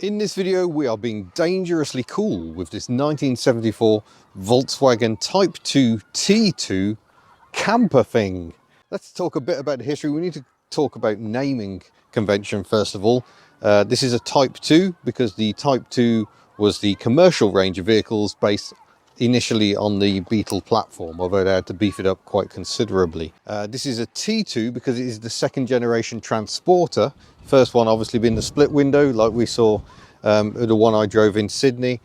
In this video we are being dangerously cool with this 1974 Volkswagen Type 2 T2 camper thing. Let's talk a bit about the history. We need to talk about naming convention first of all. This is a Type 2 because the Type 2 was the commercial range of vehicles based initially on the Beetle platform, although they had to beef it up quite considerably. This is a T2 because it is the second generation transporter. First one obviously being the split window, like we saw the one I drove in Sydney.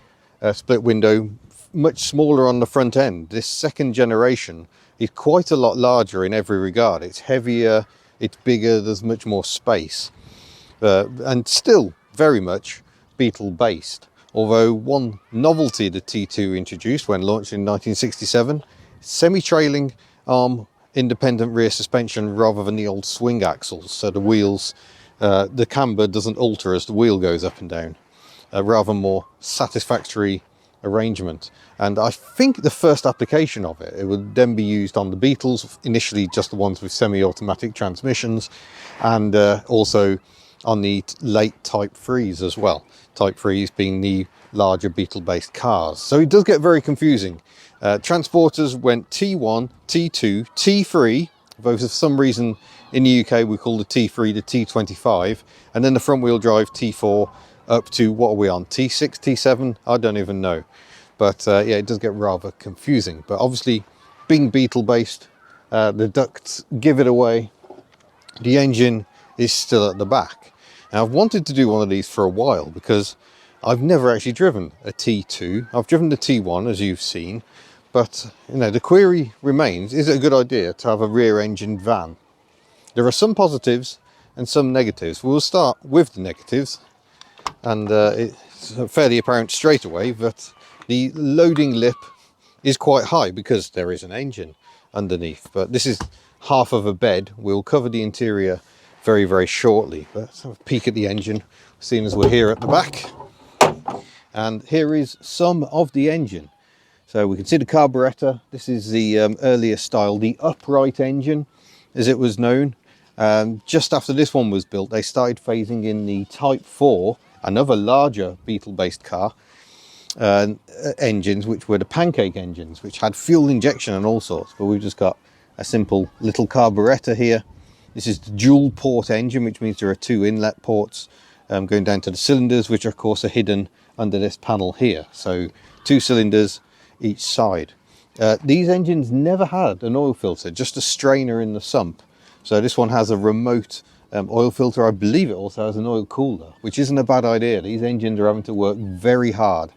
Split window, much smaller on the front end. This second generation is quite a lot larger in every regard. It's heavier, it's bigger, there's much more space, and still very much Beetle based. Although one novelty the T2 introduced when launched in 1967, semi-trailing arm independent rear suspension rather than the old swing axles, so the wheels, the camber doesn't alter as the wheel goes up and down. A rather more satisfactory arrangement. And I think the first application of it would then be used on the Beetles, initially just the ones with semi-automatic transmissions, and also on the late Type 3s as well. Type 3s being the larger Beetle-based cars. So it does get very confusing. Transporters went T1, T2, T3, though for some reason in the UK we call the T3 the T25, and then the front-wheel drive T4 up to, what are we on, T6, T7? I don't even know. But yeah, it does get rather confusing. But obviously, being Beetle-based, the ducts give it away. The engine is still at the back. Now, I've wanted to do one of these for a while because I've never actually driven a T2. I've driven the T1, as you've seen, but you know, the query remains, is it a good idea to have a rear engine van? There are some positives and some negatives. We'll start with the negatives, and it's fairly apparent straight away that the loading lip is quite high because there is an engine underneath, but this is half of a bed. We'll cover the interior very, very shortly, but let's have a peek at the engine, seeing as we're here at the back. And here is some of the engine. So we can see the carburettor. This is the earlier style, the upright engine, as it was known. Just after this one was built, they started phasing in the Type 4, another larger Beetle-based car, engines, which were the pancake engines, which had fuel injection and all sorts. But we've just got a simple little carburettor here. This is the dual port engine, which means there are two inlet ports going down to the cylinders, which of course are hidden under this panel here. So two cylinders each side. These engines never had an oil filter, just a strainer in the sump. So this one has a remote oil filter. I believe it also has an oil cooler, which isn't a bad idea. These engines are having to work very hard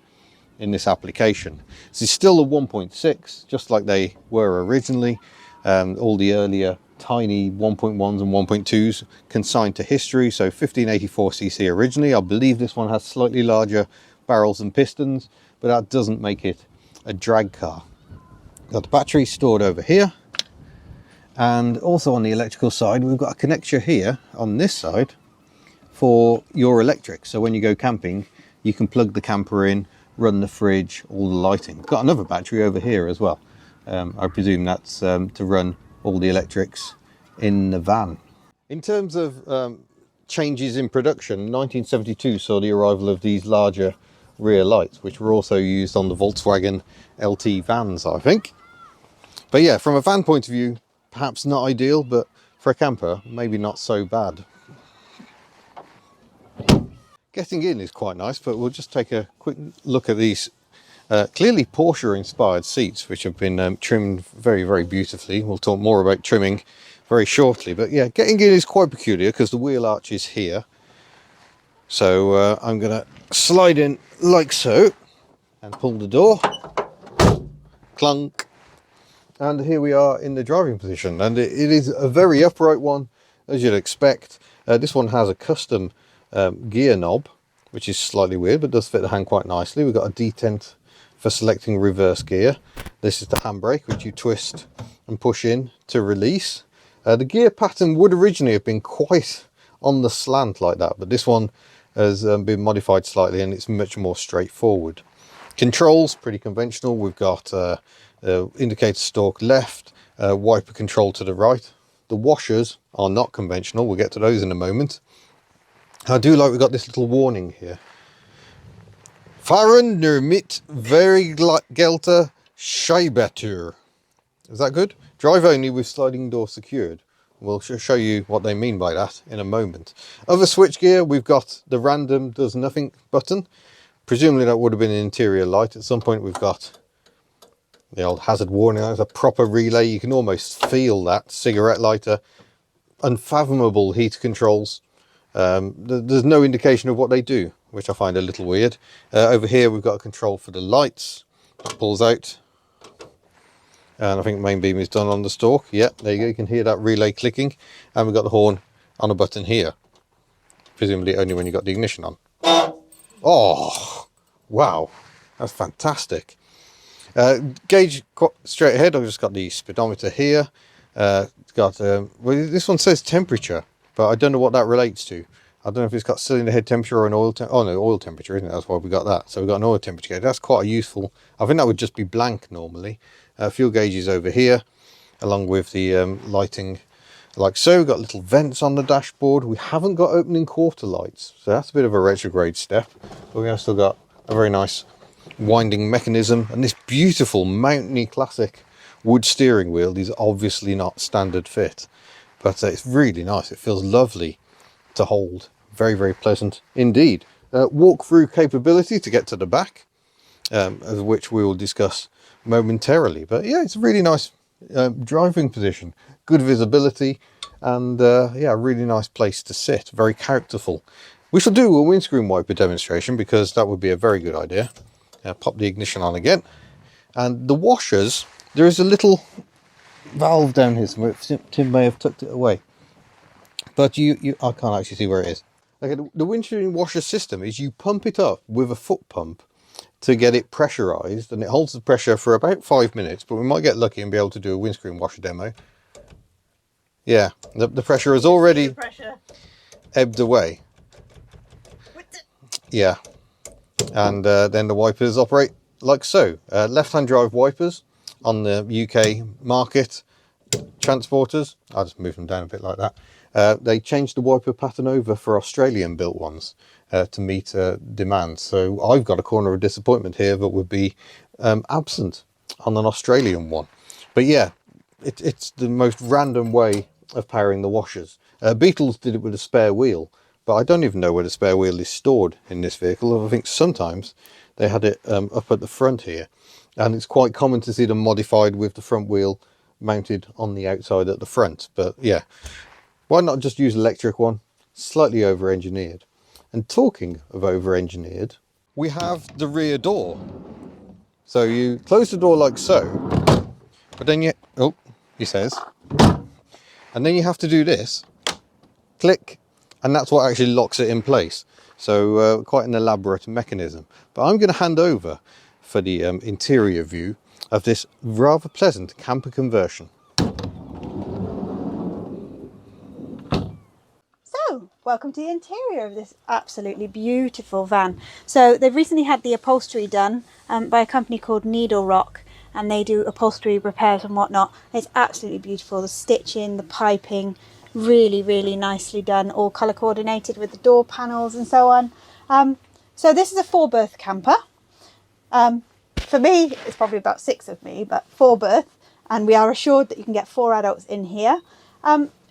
in this application. This is still a 1.6, just like they were originally. All the earlier tiny 1.1s and 1.2s consigned to history. So 1584cc originally. I believe this one has slightly larger barrels and pistons, but that doesn't make it a drag car. Got the battery stored over here, and also on the electrical side we've got a connector here on this side for your electric. So when you go camping, you can plug the camper in, run the fridge, all the lighting. Got another battery over here as well. I presume that's to run all the electrics in the van. In terms of changes in production, 1972 saw the arrival of these larger rear lights, which were also used on the Volkswagen LT vans, I think. But yeah, from a van point of view, perhaps not ideal, but for a camper, maybe not so bad. Getting in is quite nice, but we'll just take a quick look at these clearly Porsche inspired seats, which have been trimmed very, very beautifully. We'll talk more about trimming very shortly, but yeah, getting in is quite peculiar because the wheel arch is here. So I'm gonna slide in like so and pull the door, clunk, and here we are in the driving position. And it is a very upright one, as you'd expect. This one has a custom gear knob, which is slightly weird, but does fit the hand quite nicely. We've got a detent for selecting reverse gear. This is the handbrake, which you twist and push in to release. The gear pattern would originally have been quite on the slant like that, but this one has been modified slightly and it's much more straightforward. Controls, pretty conventional. We've got indicator stalk left, wiper control to the right. The washers are not conventional. We'll get to those in a moment. I do like we've got this little warning here. Fahren nur mit Vergelter Scheibertür. Is that good? Drive only with sliding door secured. We'll show you what they mean by that in a moment. Other switchgear, we've got the random does nothing button. Presumably that would have been an interior light. At some point we've got the old hazard warning. That's a proper relay. You can almost feel that. Cigarette lighter. Unfathomable heater controls. There's no indication of what they do, which I find a little weird. Over here we've got a control for the lights. That pulls out. And I think main beam is done on the stalk. Yeah, there you go. You can hear that relay clicking. And we've got the horn on a button here. Presumably only when you've got the ignition on. Oh, wow. That's fantastic. Gauge straight ahead. I've just got the speedometer here. It's got well, this one says temperature, but I don't know what that relates to. I don't know if it's got cylinder head temperature or an oil oh no, oil temperature, isn't it? That's why we got that. So we've got an oil temperature gauge. That's quite a useful. I think that would just be blank normally. Fuel gauge is over here, along with the lighting, like so. We've got little vents on the dashboard. We haven't got opening quarter lights, so that's a bit of a retrograde step. But we have still got a very nice winding mechanism, and this beautiful Mountney classic wood steering wheel is obviously not standard fit, but it's really nice. It feels lovely to hold. Very, very pleasant indeed. Walk through capability to get to the back, of which we will discuss momentarily. But yeah, it's a really nice driving position, good visibility, and yeah, a really nice place to sit. Very characterful. We shall do a windscreen wiper demonstration because that would be a very good idea. Pop the ignition on again, and the washers, there is a little valve down here somewhere. Tim may have tucked it away, but I can't actually see where it is. Okay, the windscreen washer system is you pump it up with a foot pump to get it pressurized, and it holds the pressure for about 5 minutes, but we might get lucky and be able to do a windscreen washer demo. Yeah, the pressure has already ebbed away. Yeah. And then the wipers operate like so. Left-hand drive wipers on the UK market transporters. I'll just move them down a bit like that. They changed the wiper pattern over for Australian built ones to meet demand. So I've got a corner of disappointment here that would be absent on an Australian one. But yeah, it's the most random way of powering the washers. Beetles did it with a spare wheel, but I don't even know where the spare wheel is stored in this vehicle. I think sometimes they had it up at the front here, and it's quite common to see them modified with the front wheel mounted on the outside at the front. But yeah, why not just use electric one? Slightly over-engineered. And talking of over-engineered, we have the rear door. So you close the door like so, but then you, oh, he says, and then you have to do this, click, and that's what actually locks it in place. So quite an elaborate mechanism. But I'm going to hand over for the interior view of this rather pleasant camper conversion. So, welcome to the interior of this absolutely beautiful van. So they've recently had the upholstery done by a company called Needle Rock, and they do upholstery repairs and whatnot. It's absolutely beautiful. The stitching, the piping, really, really nicely done, all colour coordinated with the door panels and so on. So this is a 4-berth camper. For me, it's probably about 6 of me, but 4-berth, and we are assured that you can get 4 adults in here.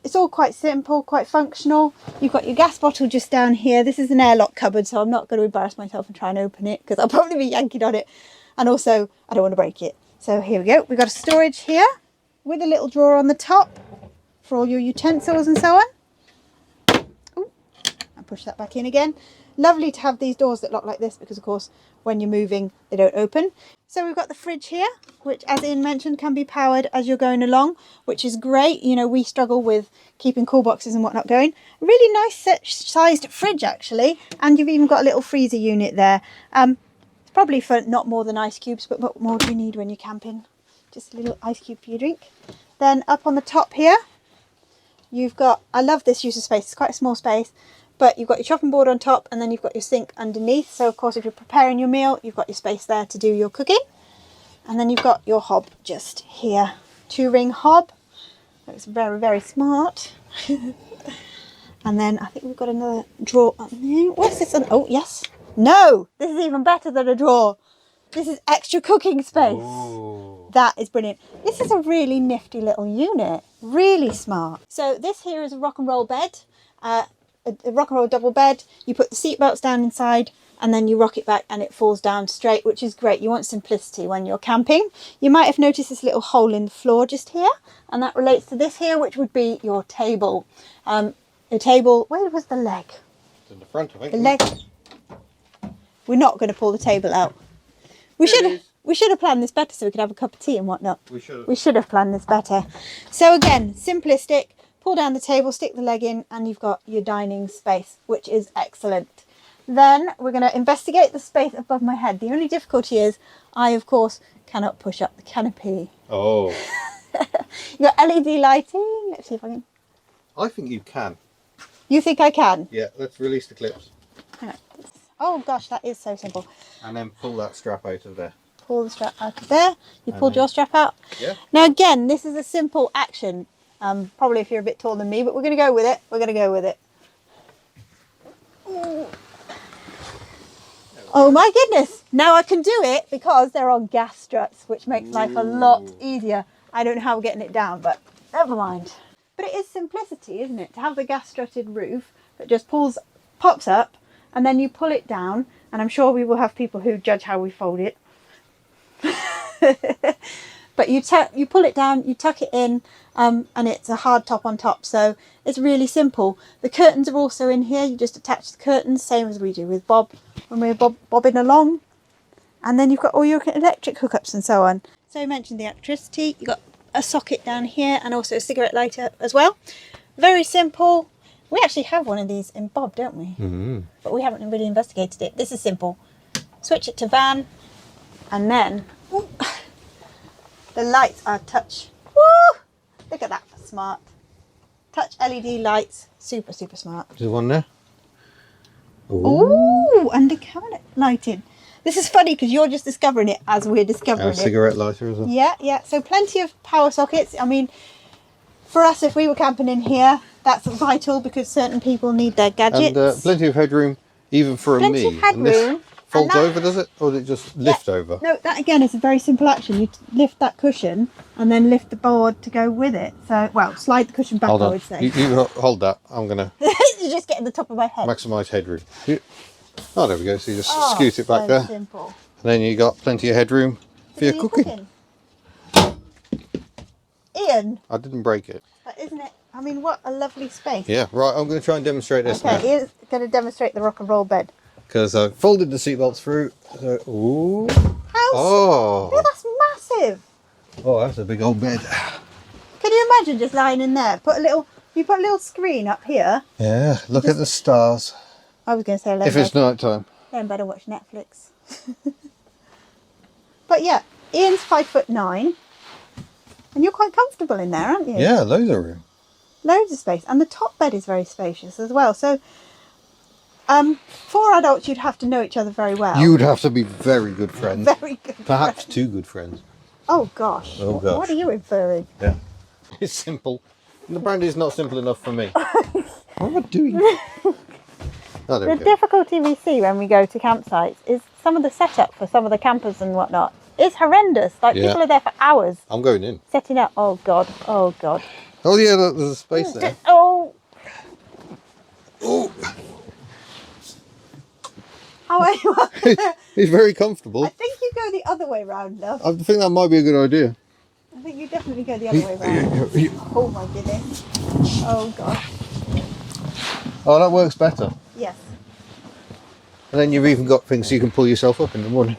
It's all quite simple, quite functional. You've got your gas bottle just down here. This is an airlock cupboard, so I'm not going to embarrass myself and try and open it because I'll probably be yanking on it, and also I don't want to break it. So here we go. We've got a storage here with a little drawer on the top for all your utensils and so on. Ooh, I'll push that back in again. Lovely to have these doors that lock like this because, of course, when you're moving, they don't open. So we've got the fridge here, which, as Ian mentioned, can be powered as you're going along, which is great. You know, we struggle with keeping cool boxes and whatnot going. A really nice sized fridge, actually. And you've even got a little freezer unit there. It's probably for not more than ice cubes, but what more do you need when you're camping? Just a little ice cube for your drink. Then up on the top here, you've got, I love this use of space. It's quite a small space. But you've got your chopping board on top, and then you've got your sink underneath. So, of course, if you're preparing your meal, you've got your space there to do your cooking. And then you've got your hob just here. 2-ring hob. Looks very, very smart. And then I think we've got another drawer. What's this? Oh, yes. No, this is even better than a drawer. This is extra cooking space. Ooh. That is brilliant. This is a really nifty little unit. Really smart. So this here is a rock and roll bed. A rock and roll double bed. You put the seat belts down inside and then you rock it back and it falls down straight, which is great. You want simplicity when you're camping. You might have noticed this little hole in the floor just here, and that relates to this here, which would be your table. The table, where was the leg? It's in the front, I think. The leg. We're not going to pull the table out. We should have planned this better so we could have a cup of tea and whatnot. We should have planned this better. So again, simplistic. Pull down the table, stick the leg in, and you've got your dining space, which is excellent. Then we're going to investigate the space above my head. The only difficulty is I, of course, cannot push up the canopy. Oh. You got LED lighting. Let's see if I can. I think you can. You think I can? Yeah, let's release the clips. Oh gosh, that is so simple. And then pull that strap out of there. Pull the strap out of there. You pulled your strap out. Yeah. Now again, this is a simple action. Probably if you're a bit taller than me, but we're going to go with it. We're going to go with it. Ooh. Oh my goodness. Now I can do it because they're on gas struts, which makes life a lot easier. I don't know how we're getting it down, but never mind. But it is simplicity, isn't it? To have the gas strutted roof that just pops up, and then you pull it down. And I'm sure we will have people who judge how we fold it. But you pull it down, you tuck it in, and it's a hard top on top. So it's really simple. The curtains are also in here. You just attach the curtains, same as we do with Bob when we're bobbing along. And then you've got all your electric hookups and so on. So I mentioned the electricity. You've got a socket down here and also a cigarette lighter as well. Very simple. We actually have one of these in Bob, don't we? Mm-hmm. But we haven't really investigated it. This is simple. Switch it to van, and then ooh, the lights are touch. Woo! Look at that, smart. Touch LED lights, super, super smart. There's one there. Ooh, under cabinet lighting. This is funny because you're just discovering it as we're discovering it. Cigarette lighter as well. Yeah, yeah. So plenty of power sockets. I mean, for us, if we were camping in here, that's vital because certain people need their gadgets. And plenty of headroom, even for Plenty me. of headroom. Folds over, does it? Or does it just lift over? No, that again is a very simple action. You lift that cushion and then lift the board to go with it. So, well, slide the cushion back, Hold on. I would say. You hold that. I'm going to You're just getting the top of my head. maximise headroom. Oh, there we go. So you just scoot it back so there. Simple. And then you got plenty of headroom for your cooking. Ian. I didn't break it. Isn't it? I mean, what a lovely space. Yeah, right. I'm going to try and demonstrate this now. Okay, Ian's going to demonstrate the rock and roll bed. Because I folded the seatbelts through. So, ooh. Oh, that's massive. Oh, that's a big old bed. Can you imagine just lying in there? You put a little screen up here. Yeah, look at the stars. I was going to say if it's night time. Then better watch Netflix. But yeah, Ian's 5'9", and you're quite comfortable in there, aren't you? Yeah, loads of room. Loads of space, and the top bed is very spacious as well. So, for adults, you'd have to know each other very well. You would have to be very good friends. Very good. Perhaps friends. 2 good friends. Oh gosh. Oh gosh. What are you inferring? Yeah. It's simple. And the brandy is not simple enough for me. What am I doing? Oh, The difficulty we see when we go to campsites is some of the setup for some of the campers and whatnot is horrendous. Like people are there for hours. I'm going in. Setting up. Oh god. Oh god. Oh yeah, there's a space there. Oh. Oh. How are you? He's very comfortable. I think you go the other way round, love. I think that might be a good idea. I think you definitely go the other way round. Oh my goodness. Oh gosh. Oh, that works better. Yes. And then you've even got things so you can pull yourself up in the morning.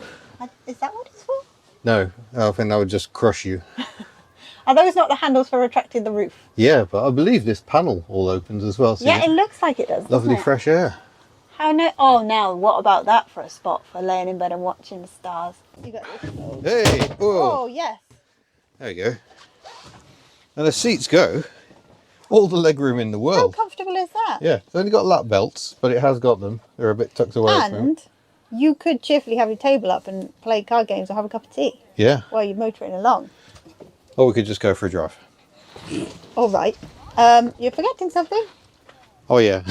Is that what it's for? No, I think that would just crush you. Are those not the handles for retracting the roof? Yeah, but I believe this panel all opens as well. So Yeah, it looks like it does. lovely doesn't it? fresh air. How no? Oh, now what about that for a spot for laying in bed and watching the stars? You got this. Hey! Oh yes. There you go. And the seats go. All the legroom in the How world. comfortable is that? Yeah, it's only got lap belts, but it has got them. They're a bit tucked away. And you could cheerfully have your table up and play card games or have a cup of tea Yeah. while you're motoring along. Or we could just go for a drive. All right. You're forgetting something. Oh yeah.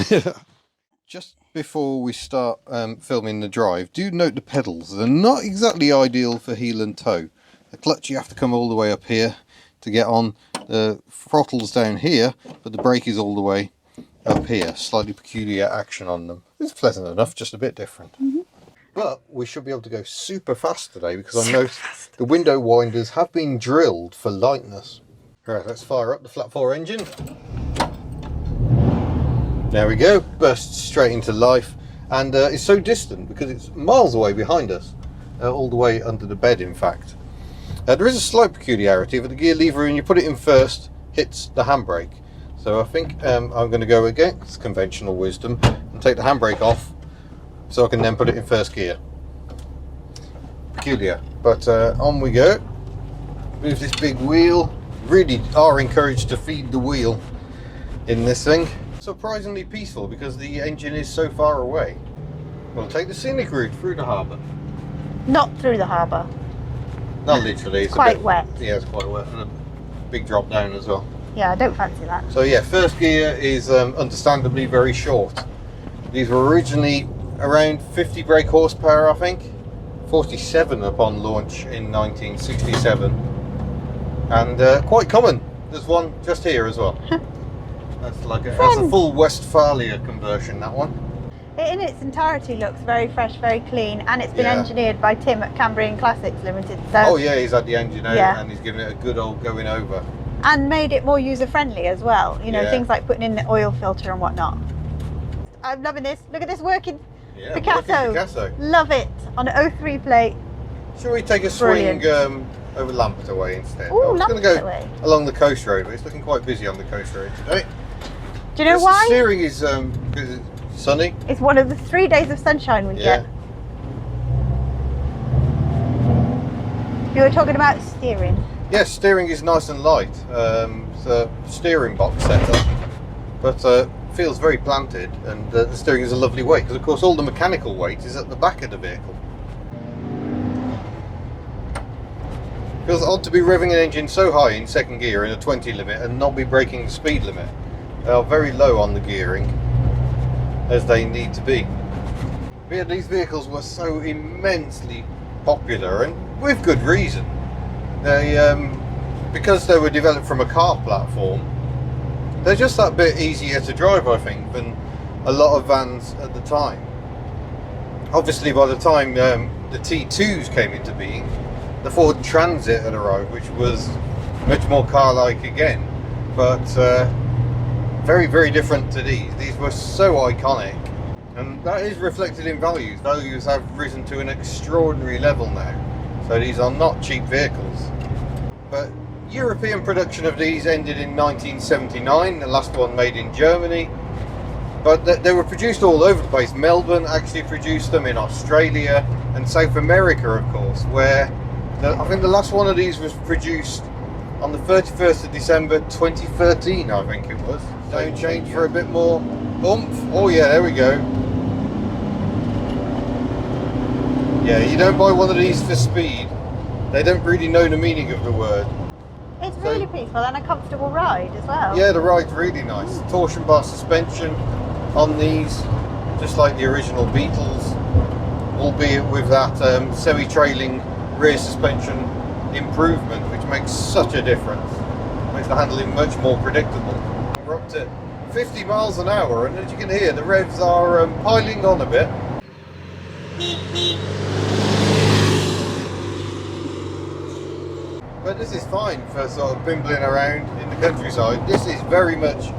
Just before we start filming the drive, do note the pedals. They're not exactly ideal for heel and toe. The clutch, you have to come all the way up here to get on. The throttle's down here, but the brake is all the way up here. Slightly peculiar action on them. It's pleasant enough, just a bit different. But we should be able to go super fast today because I noticed the window winders have been drilled for lightness. Right, let's fire up the flat 4 engine. There we go, burst straight into life, and it's so distant because it's miles away behind us, all the way under the bed in fact. There is a slight peculiarity, but the gear lever when you put it in first hits the handbrake. So I think I'm going to go against conventional wisdom and take the handbrake off so I can then put it in first gear. Peculiar, but on we go. Move this big wheel. Really are encouraged to feed the wheel in this thing. Surprisingly peaceful because the engine is so far away. We'll take the scenic route through the harbour. Not through the harbour. Not literally. It's quite wet. Yeah, it's quite wet, and a big drop down as well. Yeah, I don't fancy that. So yeah, first gear is understandably very short. These were originally around 50 brake horsepower, I think. 47 upon launch in 1967. And quite common. There's one just here as well. That's like that's a full Westphalia conversion, that one. It in its entirety looks very fresh, very clean, and it's been engineered by Tim at Cambrian Classics Limited. So oh yeah, he's had the engine out and he's given it a good old going over. And made it more user-friendly as well. You know, things like putting in the oil filter and whatnot. I'm loving this. Look at this working Picasso. Love it. On an 03 plate. Shall we take a swing over Lambert way instead? Ooh, I was going to go way. along the coast road, but it's looking quite busy on the coast road today. Do you know why? The steering is because it's sunny. It's one of the 3 days of sunshine we get. You were talking about steering. Yes, steering is nice and light. It's a steering box setup, but feels very planted, and the steering is a lovely weight because, of course, all the mechanical weight is at the back of the vehicle. Feels odd to be revving an engine so high in second gear in a 20 limit and not be breaking the speed limit. They are very low on the gearing, as they need to be. But yeah, these vehicles were so immensely popular, and with good reason. They, because they were developed from a car platform, they're just that bit easier to drive, I think, than a lot of vans at the time. Obviously, by the time the T2s came into being, the Ford Transit had arrived, which was much more car-like again, but very, very different to these. These were so iconic, and that is reflected in values. Values have risen to an extraordinary level now, so these are not cheap vehicles. But European production of these ended in 1979, the last one made in Germany, but they were produced all over the place. Melbourne actually produced them, in Australia and South America, of course, where I think the last one of these was produced on the 31st of December 2013, I think it was. Don't change for a bit more oomph. Oh yeah, there we go. Yeah, you don't buy one of these for speed. They don't really know the meaning of the word. It's really peaceful and a comfortable ride as well. Yeah, the ride's really nice. Torsion bar suspension on these, just like the original Beetles, albeit with that semi-trailing rear suspension improvement, which makes such a difference. Makes the handling much more predictable. We're up to 50 miles an hour, and as you can hear, the revs are piling on a bit. But this is fine for sort of bimbling around in the countryside. This is very much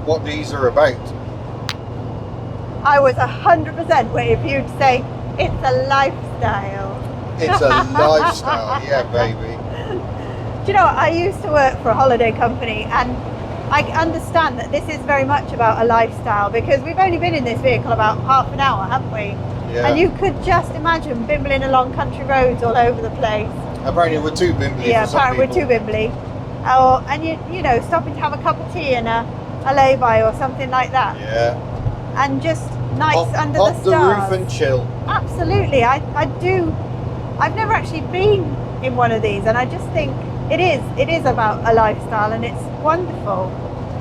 what these are about. I was 100% waiting for you to say, it's a lifestyle. It's a lifestyle, yeah, baby. Do you know what? I used to work for a holiday company, and I understand that this is very much about a lifestyle, because we've only been in this vehicle about half an hour, haven't we? Yeah. And you could just imagine bimbling along country roads all over the place. Apparently we're too bimbly. Yeah, for some apparently people. we're too bimbly. Oh, and you know, stopping to have a cup of tea and a lay-by or something like that. Yeah. And just nights under the stars. Off the roof and chill. Absolutely, I do. I've never actually been in one of these, and I just think it is about a lifestyle, and it's wonderful.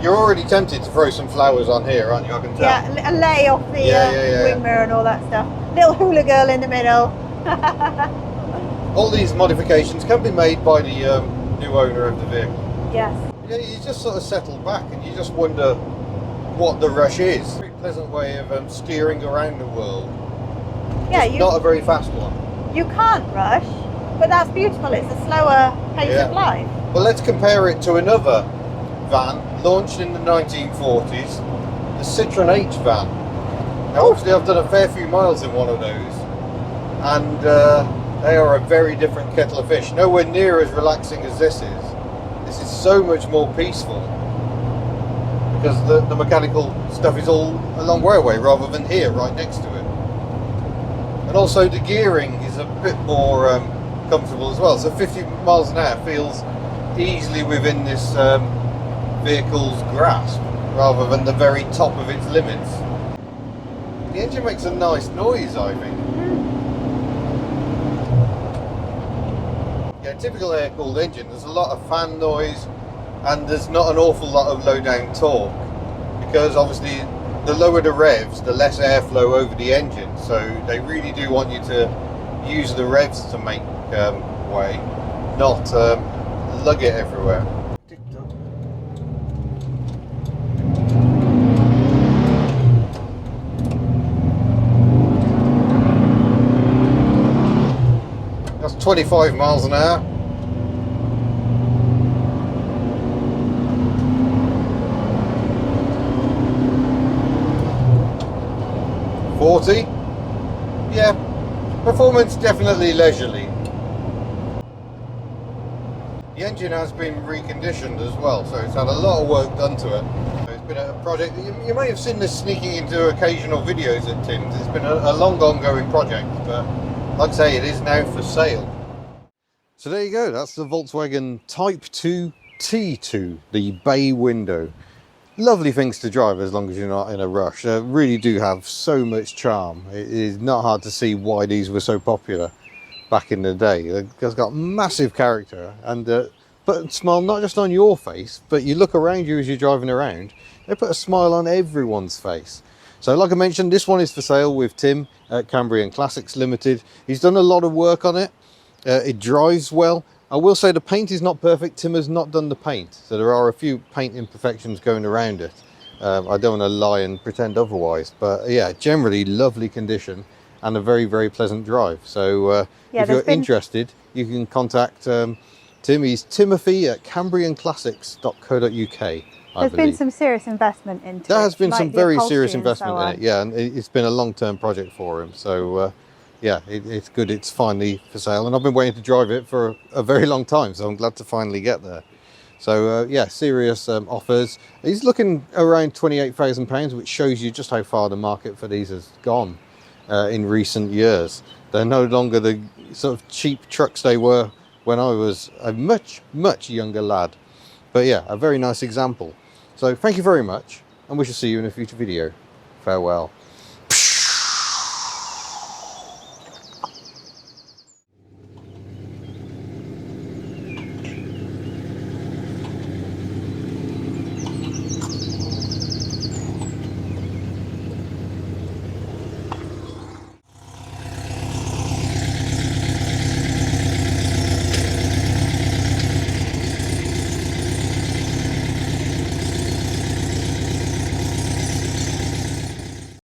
You're already tempted to throw some flowers on here, aren't you? I can tell. Yeah, a lay off the wing mirror and all that stuff. Little hula girl in the middle. All these modifications can be made by the new owner of the vehicle. Yes. Yeah, you just sort of settle back and you just wonder what the rush is. Very pleasant way of steering around the world. Yeah, not a very fast one. You can't rush, but that's beautiful. It's a slower pace of life. Well, let's compare it to another van launched in the 1940s, the Citroen H van. Now, obviously, I've done a fair few miles in one of those, and they are a very different kettle of fish. Nowhere near as relaxing as this is. This is so much more peaceful because the mechanical stuff is all a long way away rather than here, right next to it. And also, the gearing is a bit more comfortable as well. So 50 miles an hour feels easily within this vehicle's grasp rather than the very top of its limits. The engine makes a nice noise, I think. Yeah, typical air-cooled engine, there's a lot of fan noise and there's not an awful lot of low-down torque because obviously the lower the revs, the less airflow over the engine, so they really do want you to use the revs to make way, not lug it everywhere. That's 25 miles an hour. Yeah, performance definitely leisurely. The engine has been reconditioned as well, so it's had a lot of work done to it. It's been a project, you may have seen this sneaking into occasional videos at Tim's. It's been a long ongoing project, but like I say, it is now for sale. So there you go, that's the Volkswagen Type 2 T2, the bay window. Lovely things to drive as long as you're not in a rush. They really do have so much charm. It is not hard to see why these were so popular back in the day. They've got massive character and put a smile not just on your face, but you look around you as you're driving around, they put a smile on everyone's face. So like I mentioned, this one is for sale with Tim at Cambrian Classics Limited. He's done a lot of work on it. It drives well. I will say the paint is not perfect. Tim has not done the paint, so there are a few paint imperfections going around it. I don't want to lie and pretend otherwise, but yeah, generally lovely condition and a very, very pleasant drive. So if you're interested, you can contact Tim. He's Timothy at cambrianclassics.co.uk. There's been some serious investment into it. There has been some very serious investment in it, yeah, and it's been a long-term project for him. So yeah, it's good. It's finally for sale, and I've been waiting to drive it for a very long time, so I'm glad to finally get there. So yeah, serious offers. He's looking around £28,000, which shows you just how far the market for these has gone in recent years. They're no longer the sort of cheap trucks they were when I was a much, much younger lad. But yeah, a very nice example. So thank you very much, and we shall see you in a future video. Farewell.